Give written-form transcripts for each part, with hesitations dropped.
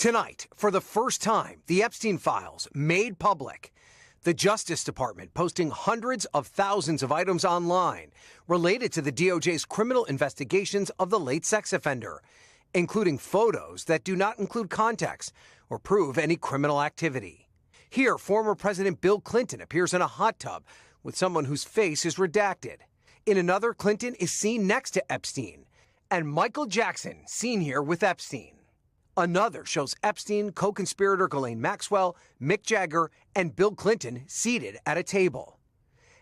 Tonight, for the first time, the Epstein files made public. The Justice Department posting hundreds of thousands of items online related to the DOJ's criminal investigations of the late sex offender, including photos that do not include context or prove any criminal activity. Here, former President Bill Clinton appears in a hot tub with someone whose face is redacted. In another, Clinton is seen next to Epstein, and Michael Jackson seen here with Epstein. Another shows Epstein, co-conspirator Ghislaine Maxwell, Mick Jagger, and Bill Clinton seated at a table.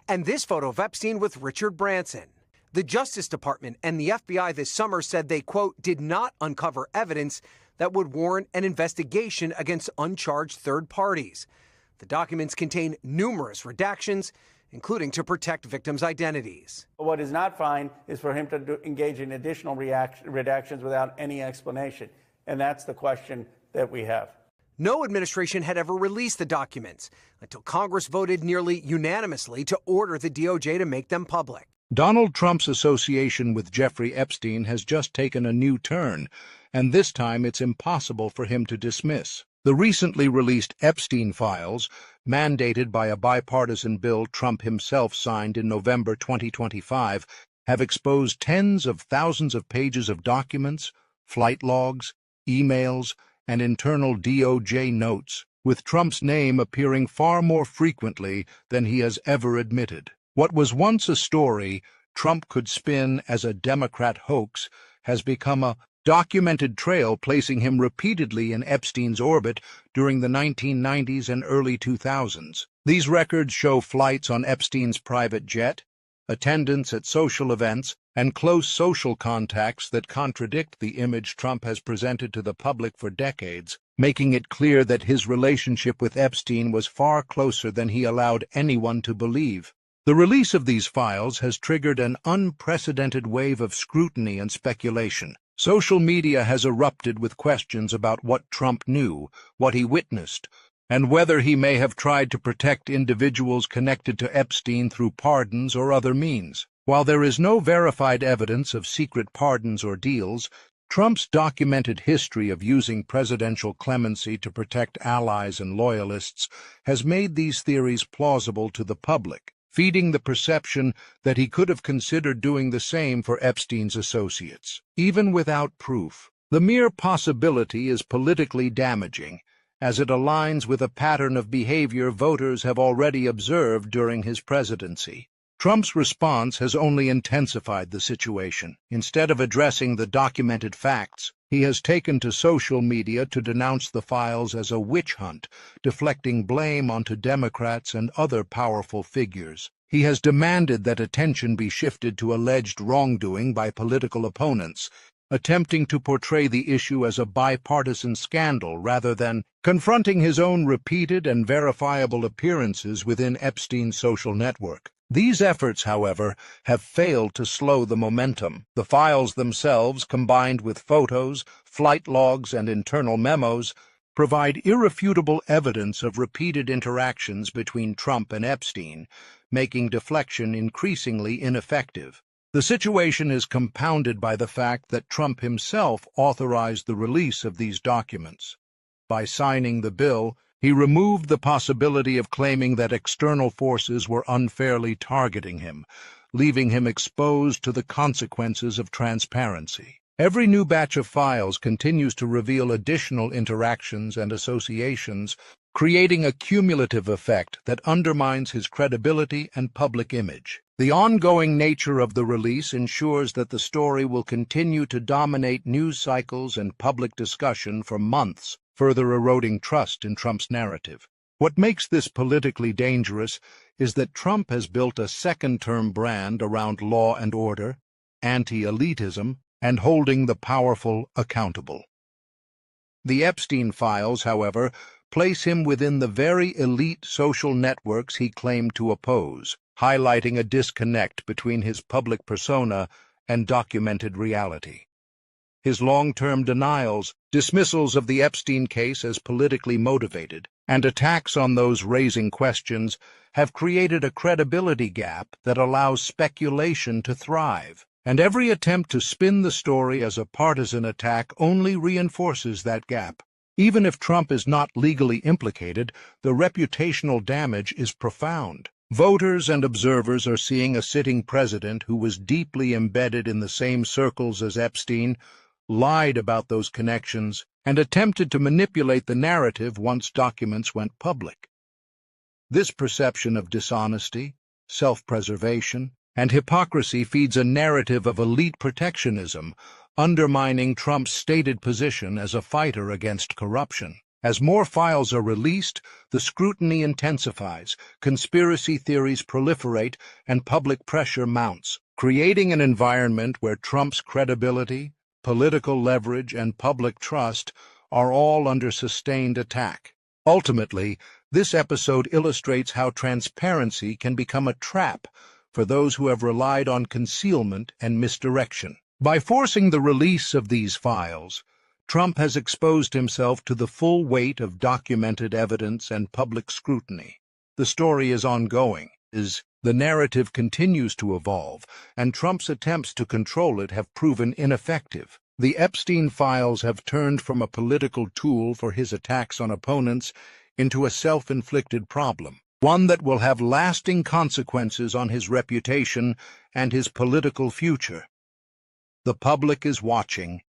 And this photo of Epstein with Richard Branson. The Justice Department and the FBI this summer said they, quote, did not uncover evidence that would warrant an investigation against uncharged third parties. The documents contain numerous redactions, including to protect victims' identities. What is not fine is for him to engage in additional redactions without any explanation. And that's the question that we have. No administration had ever released the documents until Congress voted nearly unanimously to order the DOJ to make them public. Donald Trump's association with Jeffrey Epstein has just taken a new turn, and this time it's impossible for him to dismiss. The recently released Epstein files, mandated by a bipartisan bill Trump himself signed in November 2025, have exposed tens of thousands of pages of documents, flight logs, emails, and internal DOJ notes, with Trump's name appearing far more frequently than he has ever admitted. What was once a story Trump could spin as a Democrat hoax has become a documented trail placing him repeatedly in Epstein's orbit during the 1990s and early 2000s. These records show flights on Epstein's private jet, attendance at social events, and close social contacts that contradict the image Trump has presented to the public for decades, making it clear that his relationship with Epstein was far closer than he allowed anyone to believe. The release of these files has triggered an unprecedented wave of scrutiny and speculation. Social media has erupted with questions about what Trump knew, what he witnessed, and whether he may have tried to protect individuals connected to Epstein through pardons or other means. While there is no verified evidence of secret pardons or deals, Trump's documented history of using presidential clemency to protect allies and loyalists has made these theories plausible to the public, feeding the perception that he could have considered doing the same for Epstein's associates. Even without proof, the mere possibility is politically damaging, as it aligns with a pattern of behavior voters have already observed during his presidency. Trump's response has only intensified the situation. Instead of addressing the documented facts, he has taken to social media to denounce the files as a witch hunt, deflecting blame onto Democrats and other powerful figures. He has demanded that attention be shifted to alleged wrongdoing by political opponents, attempting to portray the issue as a bipartisan scandal rather than confronting his own repeated and verifiable appearances within Epstein's social network. These efforts, however, have failed to slow the momentum. The files themselves, combined with photos, flight logs, and internal memos, provide irrefutable evidence of repeated interactions between Trump and Epstein, making deflection increasingly ineffective. The situation is compounded by the fact that Trump himself authorized the release of these documents. By signing the bill, he removed the possibility of claiming that external forces were unfairly targeting him, leaving him exposed to the consequences of transparency. Every new batch of files continues to reveal additional interactions and associations, creating a cumulative effect that undermines his credibility and public image. The ongoing nature of the release ensures that the story will continue to dominate news cycles and public discussion for months, further eroding trust in Trump's narrative. What makes this politically dangerous is that Trump has built a second-term brand around law and order, anti-elitism, and holding the powerful accountable. The Epstein files, however, place him within the very elite social networks he claimed to oppose, highlighting a disconnect between his public persona and documented reality. His long-term denials, dismissals of the Epstein case as politically motivated, and attacks on those raising questions have created a credibility gap that allows speculation to thrive. And every attempt to spin the story as a partisan attack only reinforces that gap. Even if Trump is not legally implicated, the reputational damage is profound. Voters and observers are seeing a sitting president who was deeply embedded in the same circles as Epstein, lied about those connections, and attempted to manipulate the narrative once documents went public. This perception of dishonesty, self-preservation, and hypocrisy feeds a narrative of elite protectionism, undermining Trump's stated position as a fighter against corruption. As more files are released, the scrutiny intensifies, conspiracy theories proliferate, and public pressure mounts, creating an environment where Trump's credibility, political leverage, and public trust are all under sustained attack. Ultimately, this episode illustrates how transparency can become a trap for those who have relied on concealment and misdirection. By forcing the release of these files, Trump has exposed himself to the full weight of documented evidence and public scrutiny. The story is ongoing, the narrative continues to evolve, and Trump's attempts to control it have proven ineffective. The Epstein files have turned from a political tool for his attacks on opponents into a self-inflicted problem, one that will have lasting consequences on his reputation and his political future. The public is watching,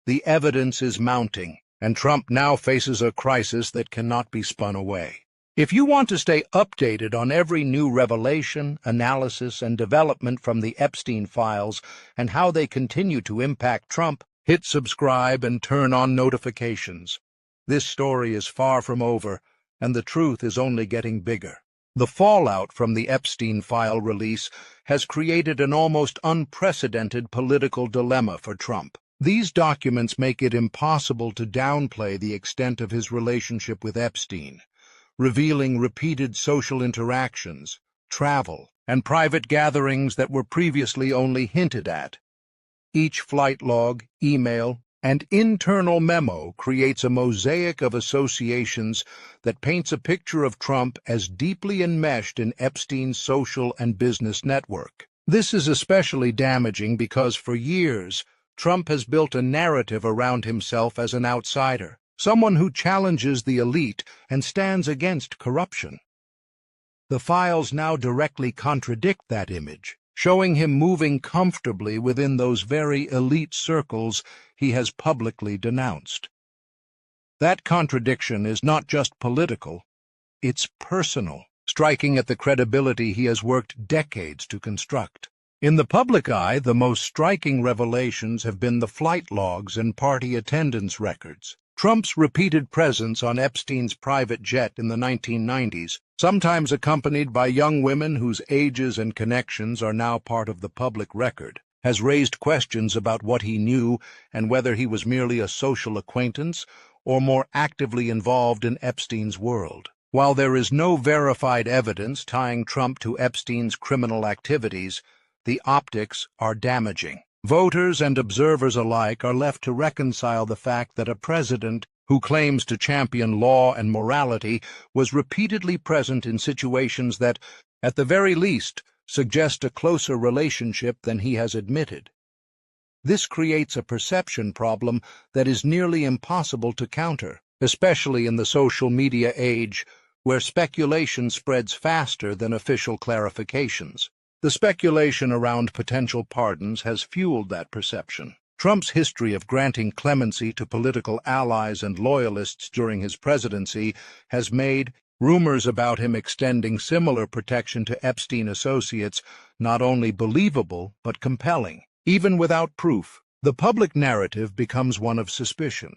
the evidence is mounting, and Trump now faces a crisis that cannot be spun away. If you want to stay updated on every new revelation, analysis, and development from the Epstein files and how they continue to impact Trump, hit subscribe and turn on notifications. This story is far from over, and the truth is only getting bigger. The fallout from the Epstein file release has created an almost unprecedented political dilemma for Trump. These documents make it impossible to downplay the extent of his relationship with Epstein, revealing repeated social interactions, travel, and private gatherings that were previously only hinted at. Each flight log, email, and internal memo creates a mosaic of associations that paints a picture of Trump as deeply enmeshed in Epstein's social and business network. This is especially damaging because for years, Trump has built a narrative around himself as an outsider, someone who challenges the elite and stands against corruption. The files now directly contradict that image, showing him moving comfortably within those very elite circles he has publicly denounced. That contradiction is not just political, it's personal, striking at the credibility he has worked decades to construct. In the public eye, the most striking revelations have been the flight logs and party attendance records. Trump's repeated presence on Epstein's private jet in the 1990s, sometimes accompanied by young women whose ages and connections are now part of the public record, has raised questions about what he knew and whether he was merely a social acquaintance or more actively involved in Epstein's world. While there is no verified evidence tying Trump to Epstein's criminal activities, the optics are damaging. Voters and observers alike are left to reconcile the fact that a president who claims to champion law and morality was repeatedly present in situations that, at the very least, suggest a closer relationship than he has admitted. This creates a perception problem that is nearly impossible to counter, especially in the social media age, where speculation spreads faster than official clarifications. The speculation around potential pardons has fueled that perception. Trump's history of granting clemency to political allies and loyalists during his presidency has made rumors about him extending similar protection to Epstein associates not only believable but compelling. Even without proof, the public narrative becomes one of suspicion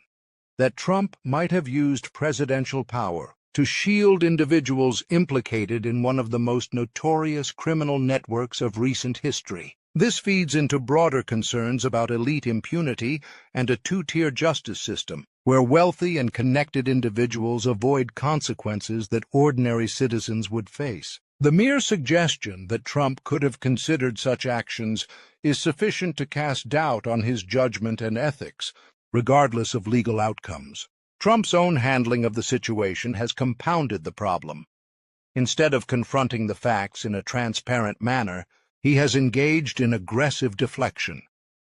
that Trump might have used presidential power to shield individuals implicated in one of the most notorious criminal networks of recent history. This feeds into broader concerns about elite impunity and a two-tier justice system, where wealthy and connected individuals avoid consequences that ordinary citizens would face. The mere suggestion that Trump could have considered such actions is sufficient to cast doubt on his judgment and ethics, regardless of legal outcomes. Trump's own handling of the situation has compounded the problem. Instead of confronting the facts in a transparent manner, he has engaged in aggressive deflection,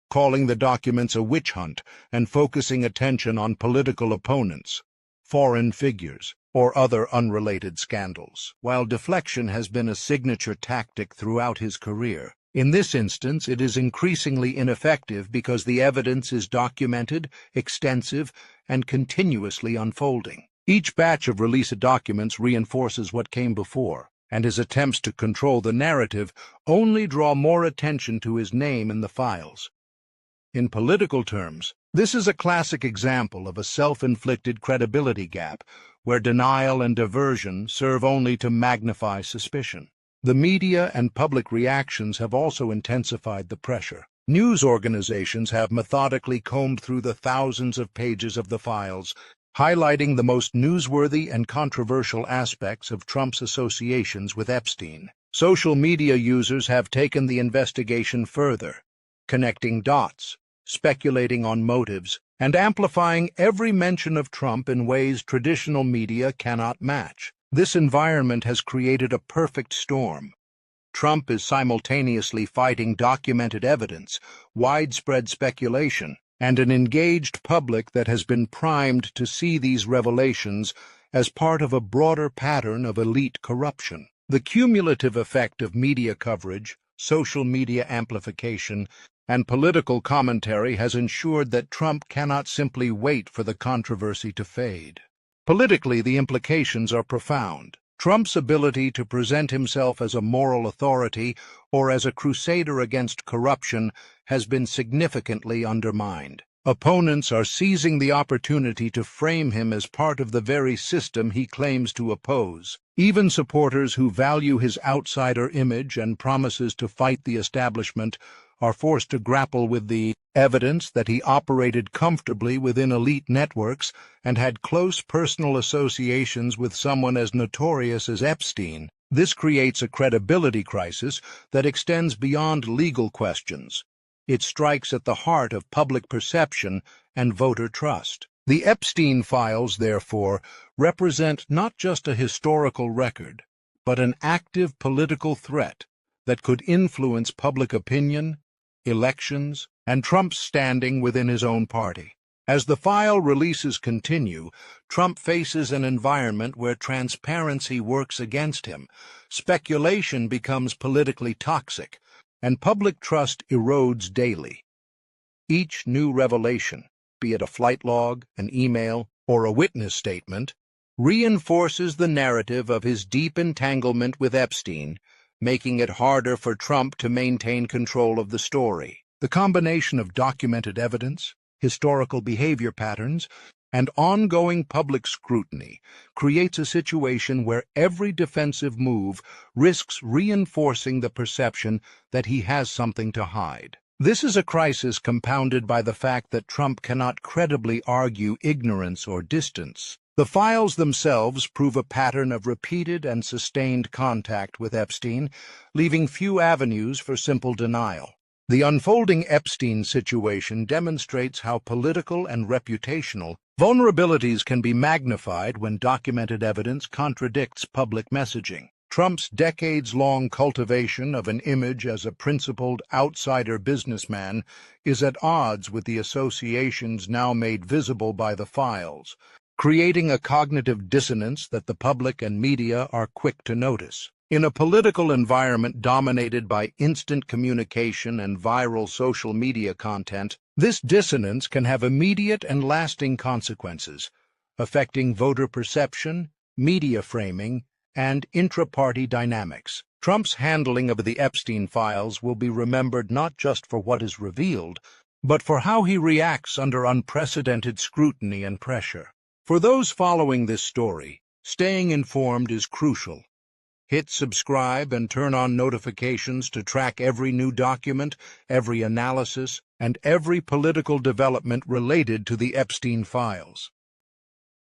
calling the documents a witch hunt and focusing attention on political opponents. foreign figures, or other unrelated scandals. While deflection has been a signature tactic throughout his career, in this instance it is increasingly ineffective because the evidence is documented, extensive, and continuously unfolding. Each batch of released documents reinforces what came before, and his attempts to control the narrative only draw more attention to his name in the files. In political terms, this is a classic example of a self-inflicted credibility gap, where denial and diversion serve only to magnify suspicion. The media and public reactions have also intensified the pressure. News organizations have methodically combed through the thousands of pages of the files, highlighting the most newsworthy and controversial aspects of Trump's associations with Epstein. Social media users have taken the investigation further, connecting dots, speculating on motives, and amplifying every mention of Trump in ways traditional media cannot match. This environment has created a perfect storm. Trump is simultaneously fighting documented evidence, widespread speculation, and an engaged public that has been primed to see these revelations as part of a broader pattern of elite corruption. The cumulative effect of media coverage, social media amplification, and political commentary has ensured that Trump cannot simply wait for the controversy to fade. Politically, the implications are profound. Trump's ability to present himself as a moral authority or as a crusader against corruption has been significantly undermined. Opponents are seizing the opportunity to frame him as part of the very system he claims to oppose. Even supporters who value his outsider image and promises to fight the establishment are forced to grapple with the evidence that he operated comfortably within elite networks and had close personal associations with someone as notorious as Epstein. This creates a credibility crisis that extends beyond legal questions. It strikes at the heart of public perception and voter trust. The Epstein files, therefore, represent not just a historical record, but an active political threat that could influence public opinion, elections, and Trump's standing within his own party. As the file releases continue, Trump faces an environment where transparency works against him, speculation becomes politically toxic, and public trust erodes daily. Each new revelation, be it a flight log, an email, or a witness statement, reinforces the narrative of his deep entanglement with Epstein, making it harder for Trump to maintain control of the story. The combination of documented evidence, historical behavior patterns, and ongoing public scrutiny creates a situation where every defensive move risks reinforcing the perception that he has something to hide. This is a crisis compounded by the fact that Trump cannot credibly argue ignorance or distance. The files themselves prove a pattern of repeated and sustained contact with Epstein, leaving few avenues for simple denial. The unfolding Epstein situation demonstrates how political and reputational vulnerabilities can be magnified when documented evidence contradicts public messaging. Trump's decades-long cultivation of an image as a principled outsider businessman is at odds with the associations now made visible by the files, creating a cognitive dissonance that the public and media are quick to notice. In a political environment dominated by instant communication and viral social media content, this dissonance can have immediate and lasting consequences, affecting voter perception, media framing, and intra-party dynamics. Trump's handling of the Epstein files will be remembered not just for what is revealed, but for how he reacts under unprecedented scrutiny and pressure. For those following this story, staying informed is crucial. Hit subscribe and turn on notifications to track every new document, every analysis, and every political development related to the Epstein files.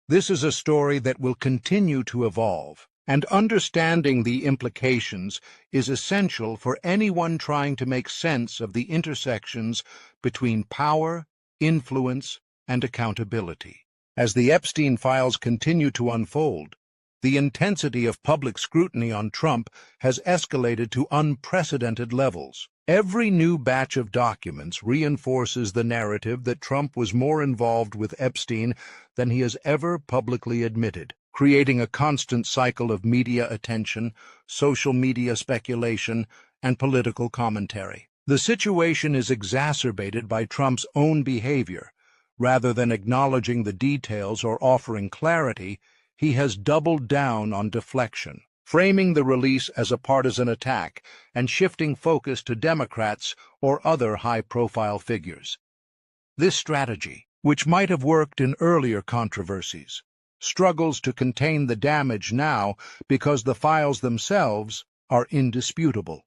This is a story that will continue to evolve, and understanding the implications is essential for anyone trying to make sense of the intersections between power, influence, and accountability. As the Epstein files continue to unfold, the intensity of public scrutiny on Trump has escalated to unprecedented levels. Every new batch of documents reinforces the narrative that Trump was more involved with Epstein than he has ever publicly admitted, creating a constant cycle of media attention, social media speculation, and political commentary. The situation is exacerbated by Trump's own behavior. Rather than acknowledging the details or offering clarity, he has doubled down on deflection, framing the release as a partisan attack and shifting focus to Democrats or other high-profile figures. This strategy, which might have worked in earlier controversies, struggles to contain the damage now because the files themselves are indisputable.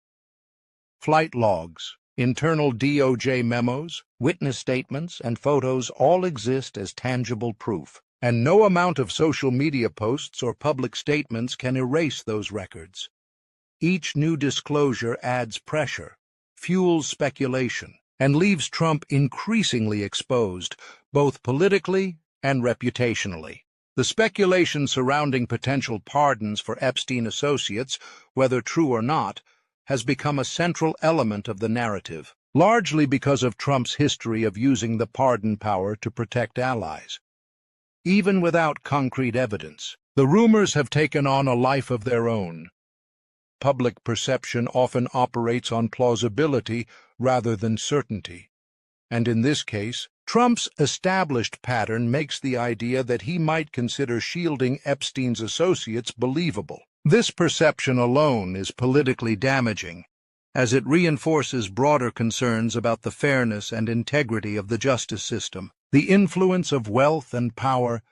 Flight logs, internal DOJ memos, witness statements, and photos all exist as tangible proof, and no amount of social media posts or public statements can erase those records. Each new disclosure adds pressure, fuels speculation, and leaves Trump increasingly exposed, both politically and reputationally. The speculation surrounding potential pardons for Epstein associates, whether true or not, has become a central element of the narrative, largely because of Trump's history of using the pardon power to protect allies. Even without concrete evidence, the rumors have taken on a life of their own. Public perception often operates on plausibility rather than certainty, and in this case, Trump's established pattern makes the idea that he might consider shielding Epstein's associates believable. This perception alone is politically damaging, as it reinforces broader concerns about the fairness and integrity of the justice system, the influence of wealth and power,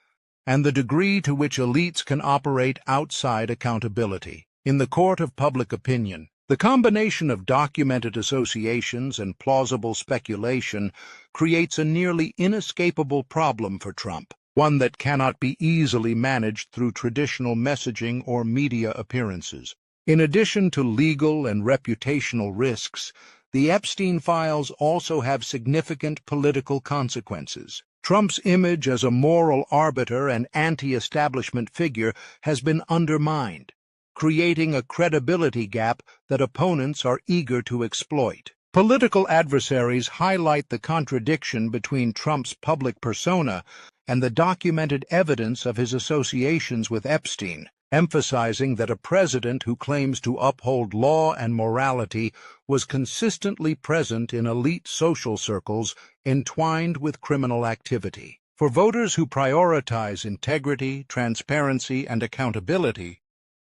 and the degree to which elites can operate outside accountability. In the court of public opinion, the combination of documented associations and plausible speculation creates a nearly inescapable problem for Trump, one that cannot be easily managed through traditional messaging or media appearances. In addition to legal and reputational risks, the Epstein files also have significant political consequences. Trump's image as a moral arbiter and anti-establishment figure has been undermined, creating a credibility gap that opponents are eager to exploit. Political adversaries highlight the contradiction between Trump's public persona and the documented evidence of his associations with Epstein, emphasizing that a president who claims to uphold law and morality was consistently present in elite social circles entwined with criminal activity. For voters who prioritize integrity, transparency, and accountability,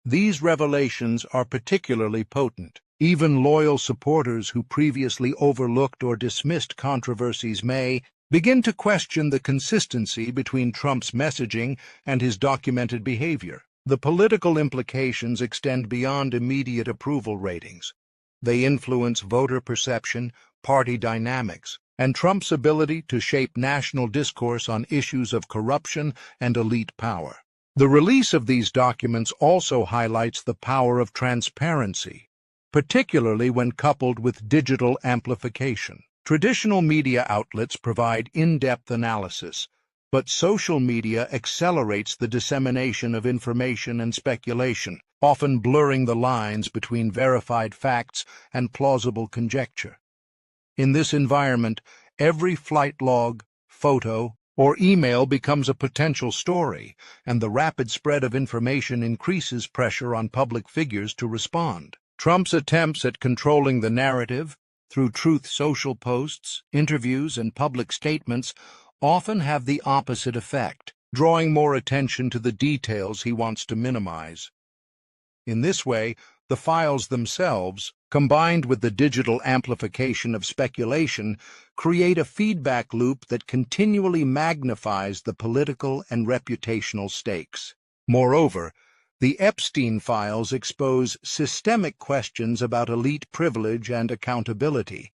these revelations are particularly potent. Even loyal supporters who previously overlooked or dismissed controversies may begin to question the consistency between Trump's messaging and his documented behavior. The political implications extend beyond immediate approval ratings. They influence voter perception, party dynamics, and Trump's ability to shape national discourse on issues of corruption and elite power. The release of these documents also highlights the power of transparency, particularly when coupled with digital amplification. Traditional media outlets provide in-depth analysis, but social media accelerates the dissemination of information and speculation, often blurring the lines between verified facts and plausible conjecture. In this environment, every flight log, photo, or email becomes a potential story, and the rapid spread of information increases pressure on public figures to respond. Trump's attempts at controlling the narrative through truth social posts, interviews, and public statements often have the opposite effect, drawing more attention to the details he wants to minimize. In this way, the files themselves, combined with the digital amplification of speculation, create a feedback loop that continually magnifies the political and reputational stakes. Moreover, the Epstein files expose systemic questions about elite privilege and accountability.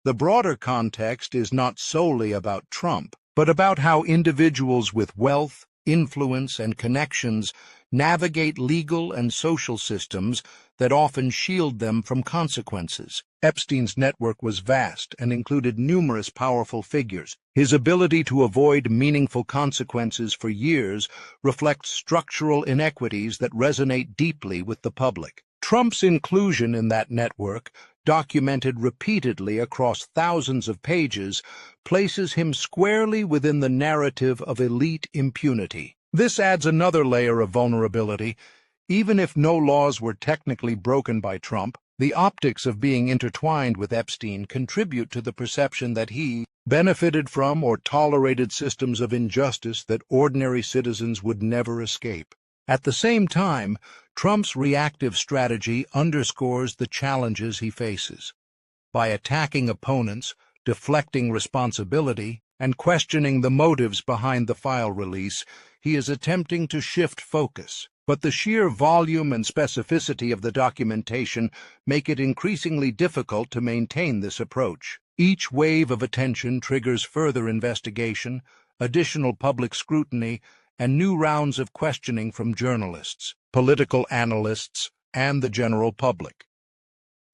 The broader context is not solely about Trump, but about how individuals with wealth, influence, and connections navigate legal and social systems that often shield them from consequences. Epstein's network was vast and included numerous powerful figures. His ability to avoid meaningful consequences for years reflects structural inequities that resonate deeply with the public. Trump's inclusion in that network documented repeatedly across thousands of pages, places him squarely within the narrative of elite impunity. This adds another layer of vulnerability. Even if no laws were technically broken by Trump, the optics of being intertwined with Epstein contribute to the perception that he benefited from or tolerated systems of injustice that ordinary citizens would never escape. At the same time, Trump's reactive strategy underscores the challenges he faces. By attacking opponents, deflecting responsibility, and questioning the motives behind the file release, he is attempting to shift focus. But the sheer volume and specificity of the documentation make it increasingly difficult to maintain this approach. Each wave of attention triggers further investigation, additional public scrutiny, and new rounds of questioning from journalists, political analysts, and the general public.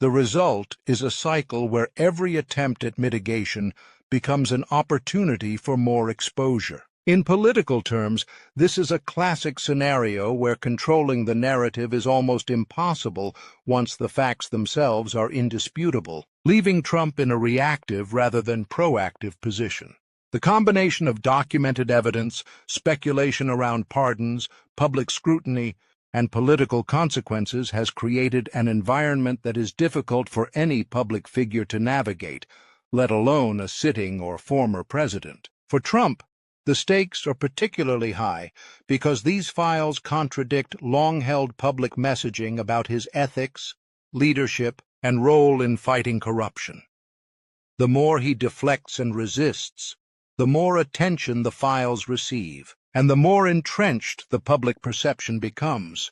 The result is a cycle where every attempt at mitigation becomes an opportunity for more exposure. In political terms, this is a classic scenario where controlling the narrative is almost impossible once the facts themselves are indisputable, leaving Trump in a reactive rather than proactive position. The combination of documented evidence, speculation around pardons, public scrutiny, and political consequences has created an environment that is difficult for any public figure to navigate, let alone a sitting or former president. For Trump, the stakes are particularly high because these files contradict long-held public messaging about his ethics, leadership, and role in fighting corruption. The more he deflects and resists, the more attention the files receive, and the more entrenched the public perception becomes.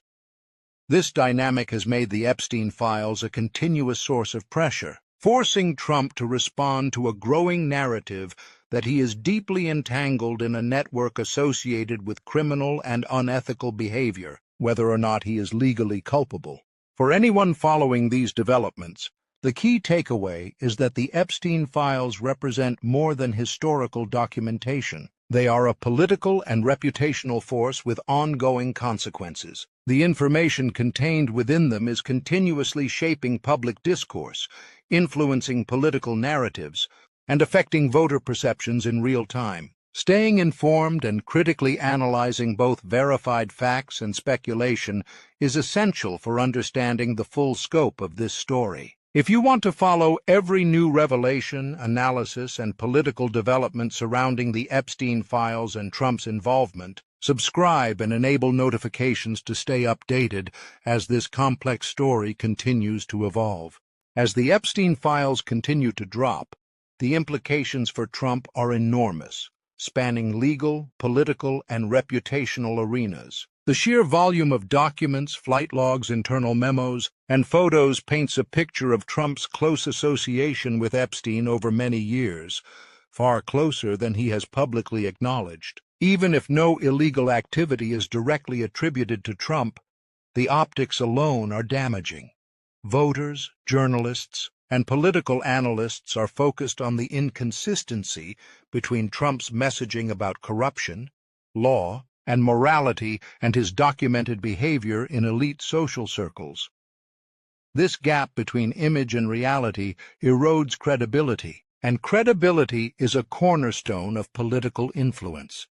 This dynamic has made the Epstein files a continuous source of pressure, forcing Trump to respond to a growing narrative that he is deeply entangled in a network associated with criminal and unethical behavior, whether or not he is legally culpable. For anyone following these developments, the key takeaway is that the Epstein files represent more than historical documentation. They are a political and reputational force with ongoing consequences. The information contained within them is continuously shaping public discourse, influencing political narratives, and affecting voter perceptions in real time. Staying informed and critically analyzing both verified facts and speculation is essential for understanding the full scope of this story. If you want to follow every new revelation, analysis, and political development surrounding the Epstein files and Trump's involvement, subscribe and enable notifications to stay updated as this complex story continues to evolve. As the Epstein files continue to drop, the implications for Trump are enormous, spanning legal, political, and reputational arenas. The sheer volume of documents, flight logs, internal memos, and photos paints a picture of Trump's close association with Epstein over many years, far closer than he has publicly acknowledged. Even if no illegal activity is directly attributed to Trump, the optics alone are damaging. Voters, journalists, and political analysts are focused on the inconsistency between Trump's messaging about corruption, law, and morality and his documented behavior in elite social circles. This gap between image and reality erodes credibility, and credibility is a cornerstone of political influence.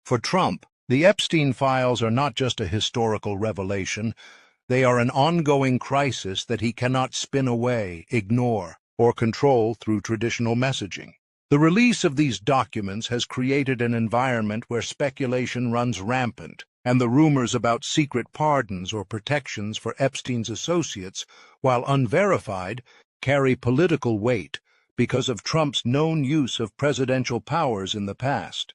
For Trump, the Epstein files are not just a historical revelation, they are an ongoing crisis that he cannot spin away, ignore, or control through traditional messaging. The release of these documents has created an environment where speculation runs rampant, and the rumors about secret pardons or protections for Epstein's associates, while unverified, carry political weight because of Trump's known use of presidential powers in the past.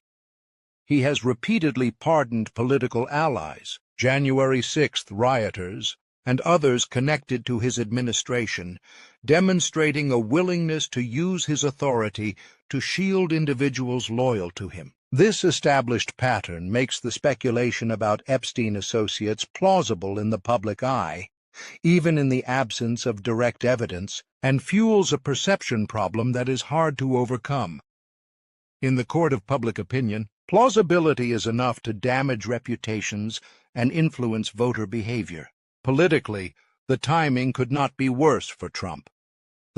He has repeatedly pardoned political allies, January 6th rioters, and others connected to his administration, demonstrating a willingness to use his authority to shield individuals loyal to him. This established pattern makes the speculation about Epstein associates plausible in the public eye, even in the absence of direct evidence, and fuels a perception problem that is hard to overcome. In the court of public opinion, plausibility is enough to damage reputations and influence voter behavior. Politically, the timing could not be worse for Trump.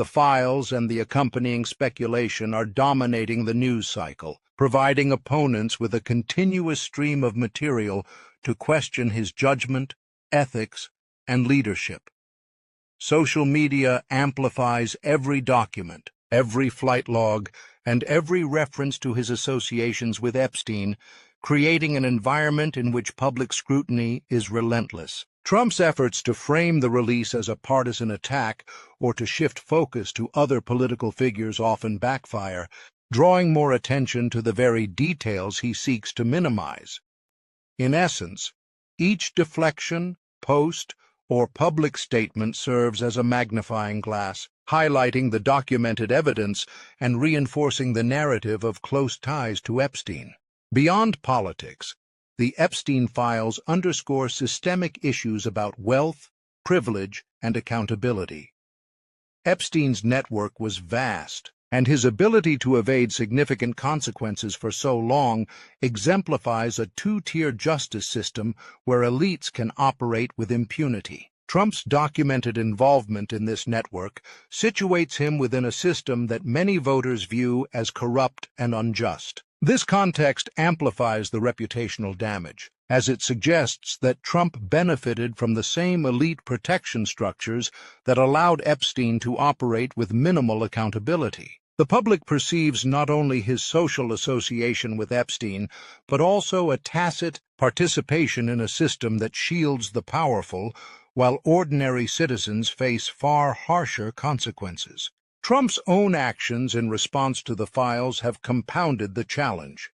The files and the accompanying speculation are dominating the news cycle, providing opponents with a continuous stream of material to question his judgment, ethics, and leadership. Social media amplifies every document, every flight log, and every reference to his associations with Epstein, creating an environment in which public scrutiny is relentless. Trump's efforts to frame the release as a partisan attack or to shift focus to other political figures often backfire, drawing more attention to the very details he seeks to minimize. In essence, each deflection, post, or public statement serves as a magnifying glass, highlighting the documented evidence and reinforcing the narrative of close ties to Epstein. Beyond politics, the Epstein files underscore systemic issues about wealth, privilege, and accountability. Epstein's network was vast, and his ability to evade significant consequences for so long exemplifies a two-tier justice system where elites can operate with impunity. Trump's documented involvement in this network situates him within a system that many voters view as corrupt and unjust. This context amplifies the reputational damage, as it suggests that Trump benefited from the same elite protection structures that allowed Epstein to operate with minimal accountability. The public perceives not only his social association with Epstein, but also a tacit participation in a system that shields the powerful, while ordinary citizens face far harsher consequences. Trump's own actions in response to the files have compounded the challenge.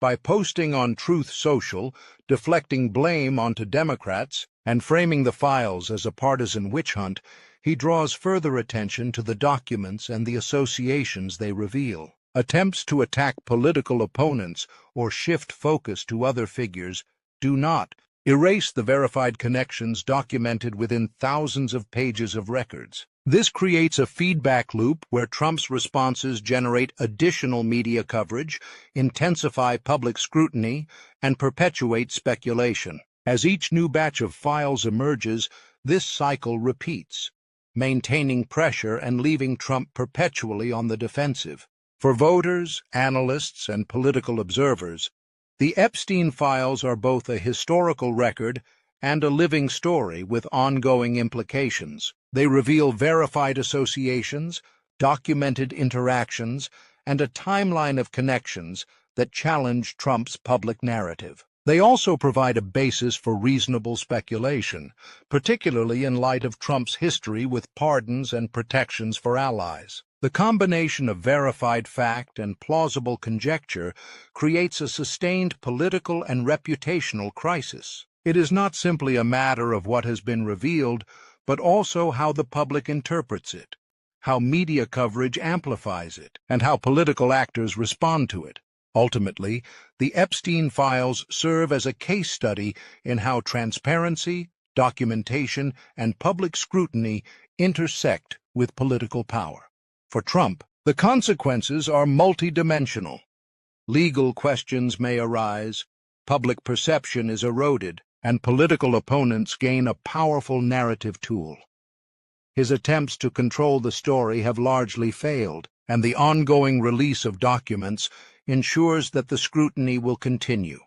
By posting on Truth Social, deflecting blame onto Democrats, and framing the files as a partisan witch hunt, he draws further attention to the documents and the associations they reveal. Attempts to attack political opponents or shift focus to other figures do not erase the verified connections documented within thousands of pages of records. This creates a feedback loop where Trump's responses generate additional media coverage, intensify public scrutiny, and perpetuate speculation. As each new batch of files emerges, this cycle repeats, maintaining pressure and leaving Trump perpetually on the defensive. For voters, analysts, and political observers, the Epstein files are both a historical record and a living story with ongoing implications. They reveal verified associations, documented interactions, and a timeline of connections that challenge Trump's public narrative. They also provide a basis for reasonable speculation, particularly in light of Trump's history with pardons and protections for allies. The combination of verified fact and plausible conjecture creates a sustained political and reputational crisis. It is not simply a matter of what has been revealed, but also how the public interprets it, how media coverage amplifies it, and how political actors respond to it. Ultimately, the Epstein files serve as a case study in how transparency, documentation, and public scrutiny intersect with political power. For Trump, the consequences are multidimensional. Legal questions may arise, public perception is eroded, and political opponents gain a powerful narrative tool. His attempts to control the story have largely failed, and the ongoing release of documents ensures that the scrutiny will continue.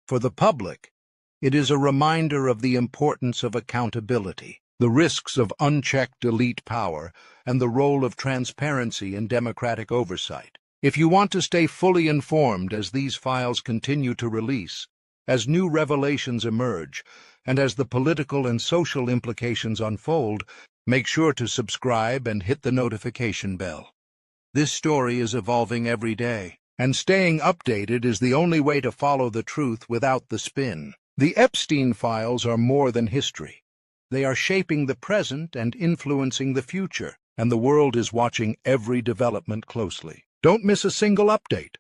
For the public, it is a reminder of the importance of accountability, the risks of unchecked elite power, and the role of transparency in democratic oversight. If you want to stay fully informed as these files continue to release, as new revelations emerge, and as the political and social implications unfold, make sure to subscribe and hit the notification bell. This story is evolving every day, and staying updated is the only way to follow the truth without the spin. The Epstein files are more than history. They are shaping the present and influencing the future, and the world is watching every development closely. Don't miss a single update.